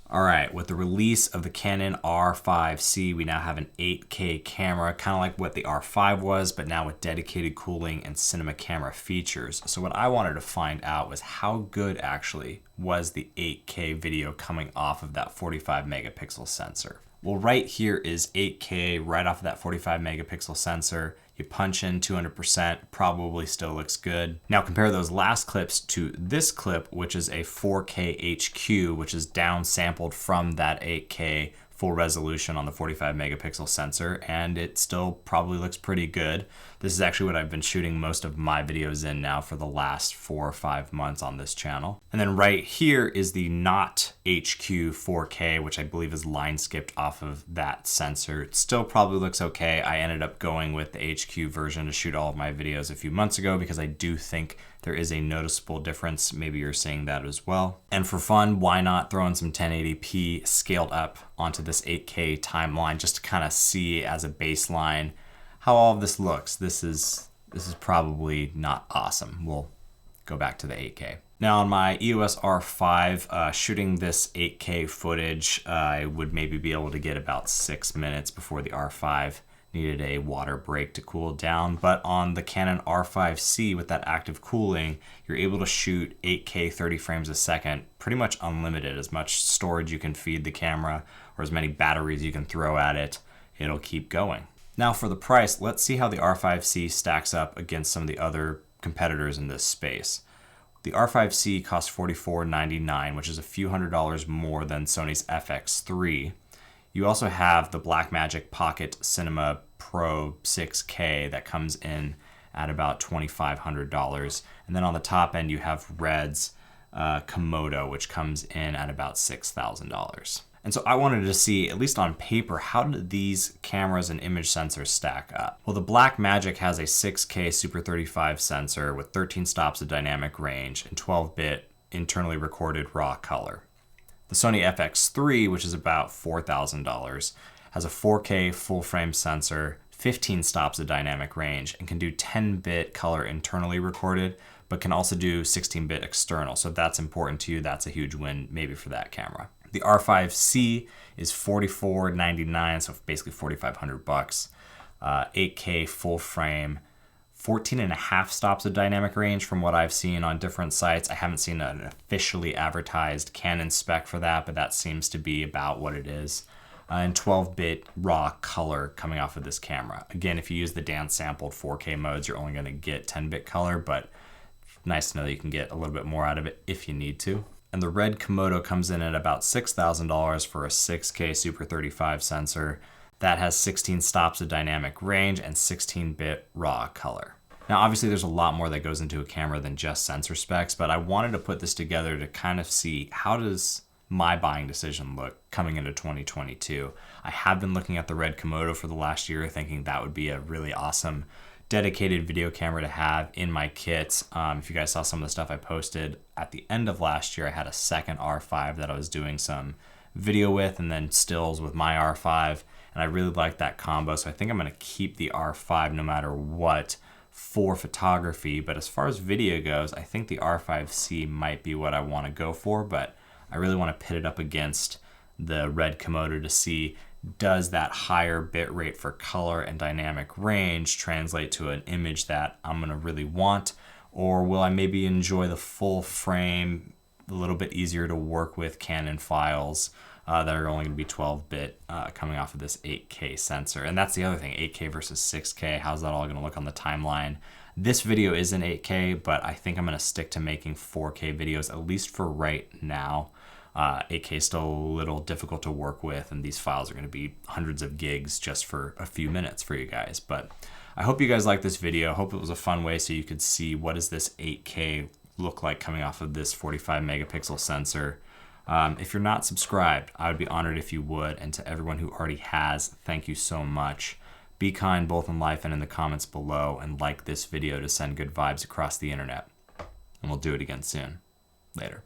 All right, with the release of the Canon R5C, we now have an 8K camera, kind of like what the R5 was, but now with dedicated cooling and cinema camera features. So what I wanted to find out was how good actually was the 8K video coming off of that 45 megapixel sensor. Well, right here is 8K right off of that 45 megapixel sensor. You punch in 200%, probably still looks good. Now compare those last clips to this clip, which is a 4K HQ, which is downsampled from that 8K full resolution on the 45 megapixel sensor, and it still probably looks pretty good. This is actually what I've been shooting most of my videos in now for the last 4 or 5 months on this channel. And then right here is the not HQ 4K, which I believe is line skipped off of that sensor. It still probably looks okay. I ended up going with the HQ version to shoot all of my videos a few months ago because I do think there is a noticeable difference. Maybe you're seeing that as well. And for fun, why not throw in some 1080p scaled up onto this 8K timeline just to kind of see as a baseline how all of this looks. This is probably not awesome. We'll go back to the 8K. Now on my EOS R5, shooting this 8K footage, I would maybe be able to get about 6 minutes before the R5 needed a water break to cool down. But on the Canon R5C with that active cooling, you're able to shoot 8K 30 frames a second, pretty much unlimited. As much storage you can feed the camera or as many batteries you can throw at it, it'll keep going. Now for the price, let's see how the R5C stacks up against some of the other competitors in this space. The R5C costs $44.99, which is a few $100s more than Sony's FX3. You also have the Blackmagic Pocket Cinema Pro 6K that comes in at about $2,500. And then on the top end, you have Red's Komodo, which comes in at about $6,000. And so I wanted to see, at least on paper, how did these cameras and image sensors stack up? Well, the Blackmagic has a 6K Super 35 sensor with 13 stops of dynamic range and 12-bit internally recorded raw color. The Sony FX3, which is about $4,000, has a 4K full-frame sensor, 15 stops of dynamic range, and can do 10-bit color internally recorded, but can also do 16-bit external. So if that's important to you, that's a huge win maybe for that camera. The R5C is $44.99, so basically $4,500. 8K full frame, 14.5 stops of dynamic range from what I've seen on different sites. I haven't seen an officially advertised Canon spec for that, but that seems to be about what it is. And 12-bit raw color coming off of this camera. Again, if you use the downsampled 4K modes, you're only going to get 10-bit color, but nice to know that you can get a little bit more out of it if you need to. And the Red Komodo comes in at about $6,000 for a 6K Super 35 sensor. That has 16 stops of dynamic range and 16-bit raw color. Now, obviously, there's a lot more that goes into a camera than just sensor specs, but I wanted to put this together to kind of see how does my buying decision look coming into 2022. I have been looking at the Red Komodo for the last year, thinking that would be a really awesome dedicated video camera to have in my kit. If you guys saw some of the stuff I posted at the end of last year, I had a second R5 that I was doing some video with and then stills with my R5, and I really like that combo, so I think I'm going to keep the R5 no matter what for photography. But as far as video goes, I think the R5C might be what I want to go for, but I really want to pit it up against the Red Komodo to see, does that higher bit rate for color and dynamic range translate to an image that I'm going to really want, or will I maybe enjoy the full frame, a little bit easier to work with Canon files that are only going to be 12-bit coming off of this 8K sensor. And that's the other thing, 8K versus 6K, how's that all going to look on the timeline? This video is in 8K, but I think I'm going to stick to making 4K videos, at least for right now. 8K is still a little difficult to work with, and these files are going to be hundreds of gigs just for a few minutes for you guys. But I hope you guys liked this video. I hope it was a fun way so you could see what does this 8K look like coming off of this 45 megapixel sensor. If you're not subscribed, I would be honored if you would. And to everyone who already has, thank you so much. Be kind both in life and in the comments below, and like this video to send good vibes across the internet. And we'll do it again soon. Later.